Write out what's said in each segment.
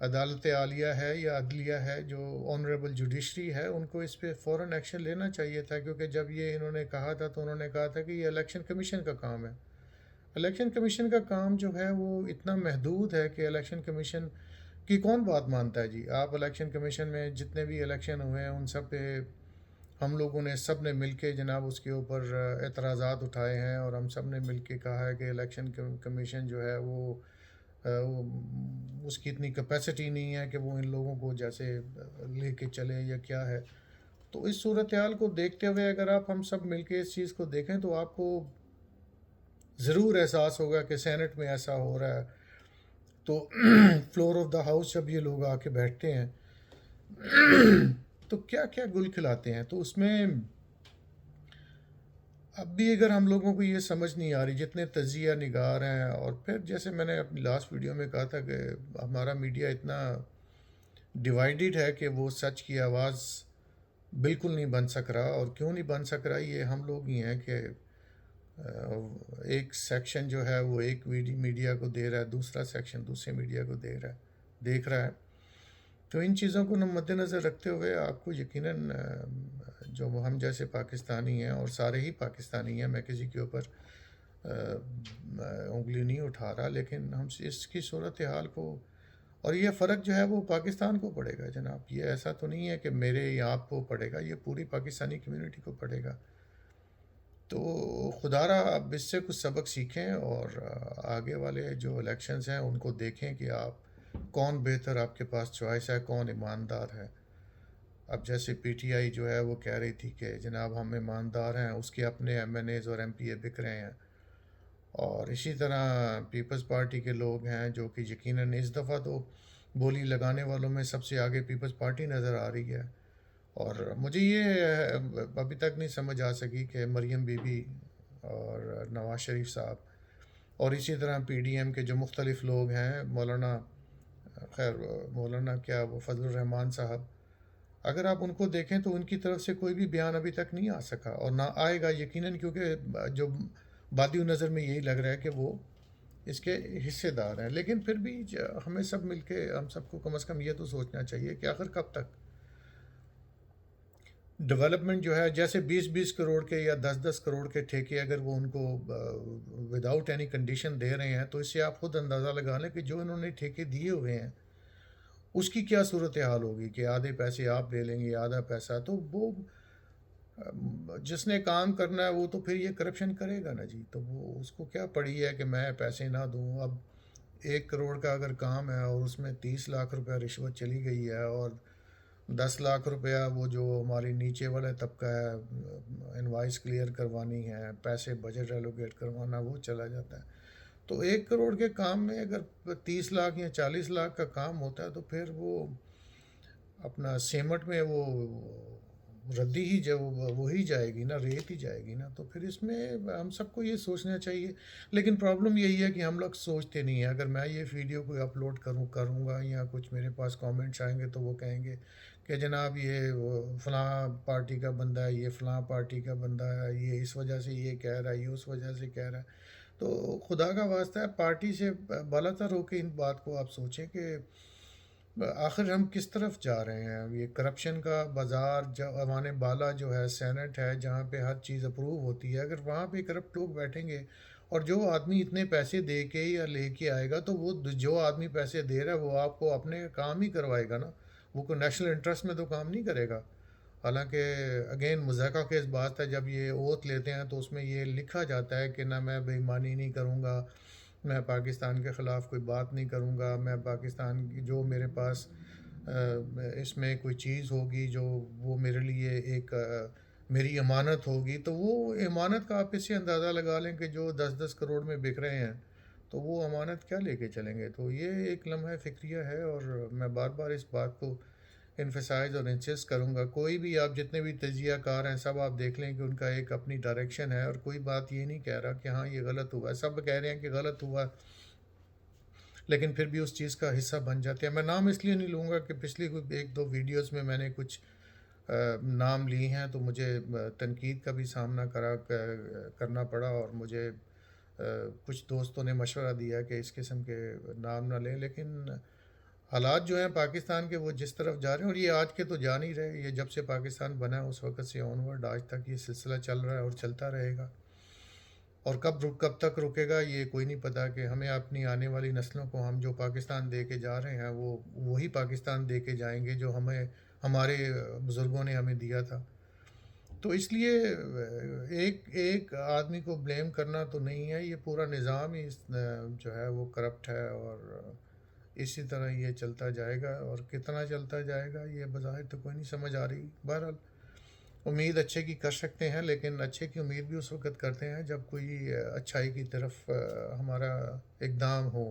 عدالت عالیہ ہے یا عدلیہ ہے، جو آنریبل جوڈیشری ہے، ان کو اس پہ فوراً ایکشن لینا چاہیے تھا، کیونکہ جب یہ انہوں نے کہا تھا تو انہوں نے کہا تھا کہ یہ الیکشن کمیشن کا کام ہے۔ الیکشن کمیشن کا کام جو ہے وہ اتنا محدود ہے کہ الیکشن کمیشن کی کون بات مانتا ہے جی؟ آپ الیکشن کمیشن میں جتنے بھی الیکشن ہوئے ہیں ان سب پہ ہم لوگوں نے سب نے مل کے جناب اس کے اوپر اعتراضات اٹھائے ہیں، اور ہم سب نے مل کے کہا ہے کہ الیکشن کمیشن جو ہے وہ اس کی اتنی کیپیسٹی نہیں ہے کہ وہ ان لوگوں کو جیسے لے کے چلے یا کیا ہے۔ تو اس صورتحال کو دیکھتے ہوئے اگر آپ ہم سب مل کے اس چیز کو دیکھیں تو آپ کو ضرور احساس ہوگا کہ سینٹ میں ایسا ہو رہا ہے، تو فلور آف دا ہاؤس جب یہ لوگ آ کے بیٹھتے ہیں تو کیا کیا گل کھلاتے ہیں۔ تو اس میں اب بھی اگر ہم لوگوں کو یہ سمجھ نہیں آ رہی، جتنے تجزیہ نگار ہیں، اور پھر جیسے میں نے اپنی لاسٹ ویڈیو میں کہا تھا کہ ہمارا میڈیا اتنا ڈیوائیڈڈ ہے کہ وہ سچ کی آواز بالکل نہیں بن سک رہا، اور کیوں نہیں بن سک رہا یہ ہم لوگ ہی ہیں کہ ایک سیکشن جو ہے وہ ایک میڈیا کو دے رہا ہے، دوسرا سیکشن دوسرے میڈیا کو دے رہا ہے، دیکھ رہا ہے۔ تو ان چیزوں کو مد نظر رکھتے ہوئے آپ کو یقیناً جو ہم جیسے پاکستانی ہیں، اور سارے ہی پاکستانی ہیں، میں کسی کے اوپر انگلی نہیں اٹھا رہا، لیکن ہم اس کی صورتحال کو، اور یہ فرق جو ہے وہ پاکستان کو پڑے گا جناب، یہ ایسا تو نہیں ہے کہ میرے یا آپ کو پڑے گا، یہ پوری پاکستانی کمیونٹی کو پڑے گا۔ تو خدا را اب اس سے کچھ سبق سیکھیں، اور آگے والے جو الیکشنز ہیں ان کو دیکھیں کہ آپ کون بہتر آپ کے پاس چوائس ہے، کون ایماندار ہے۔ اب جیسے پی ٹی آئی جو ہے وہ کہہ رہی تھی کہ جناب ہم ایماندار ہیں، اس کے اپنے ایم این ایز اور ایم پی اے بک رہے ہیں، اور اسی طرح پیپلز پارٹی کے لوگ ہیں جو کہ یقیناً اس دفعہ تو بولی لگانے والوں میں سب سے آگے پیپلز پارٹی نظر آ رہی ہے۔ اور مجھے یہ ابھی تک نہیں سمجھ آ سکی کہ مریم بی بی اور نواز شریف صاحب، اور اسی طرح پی ڈی ایم کے جو مختلف لوگ ہیں، مولانا، خیر مولانا کیا وہ فضل الرحمان صاحب، اگر آپ ان کو دیکھیں تو ان کی طرف سے کوئی بھی بیان ابھی تک نہیں آ سکا، اور نہ آئے گا یقیناً، کیونکہ جو بادی نظر میں یہی لگ رہا ہے کہ وہ اس کے حصے دار ہیں۔ لیکن پھر بھی ہمیں سب مل کے، ہم سب کو کم از کم یہ تو سوچنا چاہیے کہ آخر کب تک ڈیولپمنٹ جو ہے، جیسے 20-20 کروڑ کے یا 10-10 کروڑ کے ٹھیکے اگر وہ ان کو وداؤٹ اینی کنڈیشن دے رہے ہیں، تو اس سے آپ خود اندازہ لگا لیں کہ جو انہوں نے ٹھیکے دیے ہوئے ہیں اس کی کیا صورتحال ہوگی، کہ آدھے پیسے آپ لے لیں گے، آدھا پیسہ تو وہ جس نے کام کرنا ہے وہ تو پھر یہ کرپشن کرے گا نا جی، تو وہ اس کو کیا پڑی ہے کہ میں پیسے نہ دوں۔ اب 1 کروڑ کا اگر کام ہے اور اس میں 30 لاکھ روپیہ رشوت چلی گئی ہے، اور 10 لاکھ روپیہ وہ جو ہماری نیچے والا طبقہ ہے انوائس کلیئر کروانی ہے، پیسے بجٹ ایلوکیٹ کروانا، وہ چلا جاتا ہے۔ تو 1 کروڑ کے کام میں اگر 30 لاکھ یا 40 لاکھ کا کام ہوتا ہے تو پھر وہ اپنا سیمٹ میں وہ ردی ہی جو وہی جائے گی نا، ریت ہی جائے گی نا۔ تو پھر اس میں ہم سب کو یہ سوچنا چاہیے، لیکن پرابلم یہی ہے کہ ہم لوگ سوچتے نہیں ہیں۔ اگر میں یہ ویڈیو کوئی اپلوڈ کروں گا یا کچھ میرے پاس کامنٹس آئیں گے تو وہ کہیں گے کہ جناب یہ فلاں پارٹی کا بندہ ہے، یہ فلاں پارٹی کا بندہ ہے، یہ اس وجہ سے یہ کہہ رہا ہے، یہ اس وجہ سے کہہ رہا ہے۔ تو خدا کا واسطہ ہے، پارٹی سے بالا تر ہو کے ان بات کو آپ سوچیں کہ آخر ہم کس طرف جا رہے ہیں۔ یہ کرپشن کا بازار، جو ایوان بالا جو ہے، سینٹ ہے، جہاں پہ ہر چیز اپروو ہوتی ہے، اگر وہاں پہ کرپٹ لوگ بیٹھیں گے، اور جو آدمی اتنے پیسے دے کے یا لے کے آئے گا، تو وہ جو آدمی پیسے دے رہا ہے وہ آپ کو اپنے کام ہی کروائے گا نا، وہ کوئی نیشنل انٹرسٹ میں تو کام نہیں کرے گا۔ حالانکہ اگین مذاکرہ کے اس بات ہے، جب یہ اوتھ لیتے ہیں تو اس میں یہ لکھا جاتا ہے کہ نہ میں بے ایمانی نہیں کروں گا، میں پاکستان کے خلاف کوئی بات نہیں کروں گا، میں پاکستان کی جو میرے پاس اس میں کوئی چیز ہوگی جو وہ میرے لیے ایک میری امانت ہوگی، تو وہ امانت کا آپ اس سے اندازہ لگا لیں کہ جو 10-10 کروڑ میں بک رہے ہیں تو وہ امانت کیا لے کے چلیں گے۔ تو یہ ایک لمحہ فکریہ ہے، اور میں بار بار اس بات کو انفسائز اور انسسٹ کروں گا۔ کوئی بھی آپ جتنے بھی تجزیہ کار ہیں سب آپ دیکھ لیں کہ ان کا ایک اپنی ڈائریکشن ہے، اور کوئی بات یہ نہیں کہہ رہا کہ ہاں یہ غلط ہوا ہے، سب کہہ رہے ہیں کہ غلط ہوا، لیکن پھر بھی اس چیز کا حصہ بن جاتے ہیں۔ میں نام اس لیے نہیں لوں گا کہ پچھلی کوئی 1-2 ویڈیوز میں میں نے کچھ نام لی ہیں تو مجھے تنقید کا بھی سامنا کرنا پڑا، اور مجھے کچھ دوستوں نے مشورہ دیا کہ اس قسم کے نام نہ لیں، لیکن حالات جو ہیں پاکستان کے وہ جس طرف جا رہے ہیں، اور یہ آج کے تو جا نہیں رہے، یہ جب سے پاکستان بنا ہے اس وقت سے آنورڈ آج تک یہ سلسلہ چل رہا ہے اور چلتا رہے گا، اور کب تک رکے گا یہ کوئی نہیں پتا، کہ ہمیں اپنی آنے والی نسلوں کو ہم جو پاکستان دے کے جا رہے ہیں وہ وہی پاکستان دے کے جائیں گے جو ہمارے بزرگوں نے ہمیں دیا تھا۔ تو اس لیے ایک آدمی کو بلیم کرنا تو نہیں ہے، یہ پورا نظام ہی جو ہے وہ کرپٹ ہے، اور اسی طرح یہ چلتا جائے گا، اور کتنا چلتا جائے گا یہ بظاہر تو کوئی نہیں سمجھ آ رہی۔ بہرحال امید اچھے کی کر سکتے ہیں، لیکن اچھے کی امید بھی اس وقت کرتے ہیں جب کوئی اچھائی کی طرف ہمارا اقدام ہو،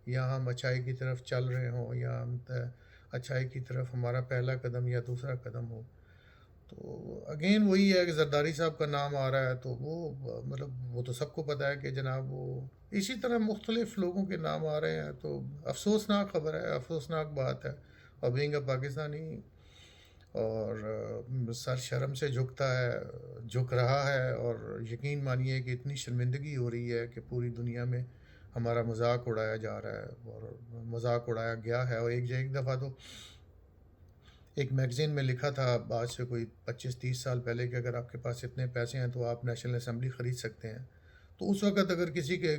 یا ہم اچھائی کی طرف چل رہے ہوں، یا ہم اچھائی کی طرف ہمارا پہلا قدم یا دوسرا قدم ہو۔ تو اگین وہی ہے کہ زرداری صاحب کا نام آ رہا ہے، تو وہ مطلب وہ تو سب کو پتہ ہے کہ جناب وہ اسی طرح مختلف لوگوں کے نام آ رہے ہیں، تو افسوسناک خبر ہے، افسوسناک بات ہے، اور بینگ اے پاکستانی، اور سر شرم سے جھک رہا ہے، اور یقین مانیے کہ اتنی شرمندگی ہو رہی ہے کہ پوری دنیا میں ہمارا مذاق اڑایا جا رہا ہے، اور مذاق اڑایا گیا ہے۔ اور ایک دفعہ تو ایک میگزین میں لکھا تھا آج سے کوئی 25-30 سال پہلے کہ اگر آپ کے پاس اتنے پیسے ہیں تو آپ نیشنل اسمبلی خرید سکتے ہیں۔ تو اس وقت اگر کسی کے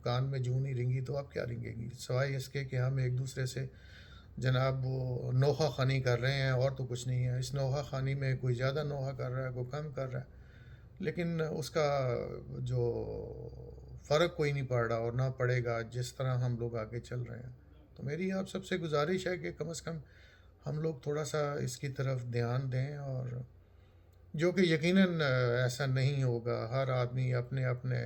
کان میں جوں نہیں رنگی تو آپ کیا رنگیں گی، سوائے اس کے کہ ہم ایک دوسرے سے جناب وہ نوحہ خوانی کر رہے ہیں، اور تو کچھ نہیں ہے۔ اس نوحہ خوانی میں کوئی زیادہ نوحہ کر رہا ہے، کوئی کم کر رہا ہے، لیکن اس کا جو فرق کوئی نہیں پڑ رہا، اور نہ پڑے گا جس طرح ہم لوگ آگے چل رہے ہیں۔ تو میری آپ سب سے گزارش ہے کہ کم از کم ہم لوگ تھوڑا سا اس کی طرف دھیان دیں، اور جو کہ یقیناً ایسا نہیں ہوگا، ہر آدمی اپنے اپنے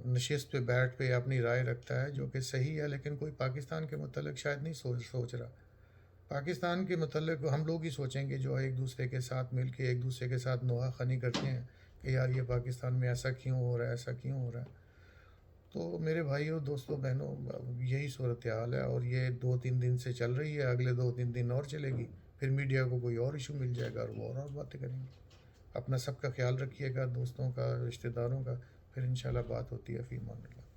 نشست پہ بیٹھ پہ اپنی رائے رکھتا ہے جو کہ صحیح ہے، لیکن کوئی پاکستان کے متعلق شاید نہیں سوچ رہا۔ پاکستان کے متعلق ہم لوگ ہی سوچیں گے جو ایک دوسرے کے ساتھ مل کے ایک دوسرے کے ساتھ نوحہ خوانی کرتے ہیں کہ یار یہ پاکستان میں ایسا کیوں ہو رہا ہے، ایسا کیوں ہو رہا ہے۔ تو میرے بھائیوں، دوستوں، بہنوں، یہی صورتحال ہے، اور یہ 2-3 دن سے چل رہی ہے، اگلے 2-3 دن اور چلے گی، پھر میڈیا کو کوئی اور ایشو مل جائے گا اور وہ اور باتیں کریں گے۔ اپنا سب کا خیال رکھیے گا، دوستوں کا، رشتہ داروں کا، پھر انشاءاللہ بات ہوتی ہے، فی امان اللہ۔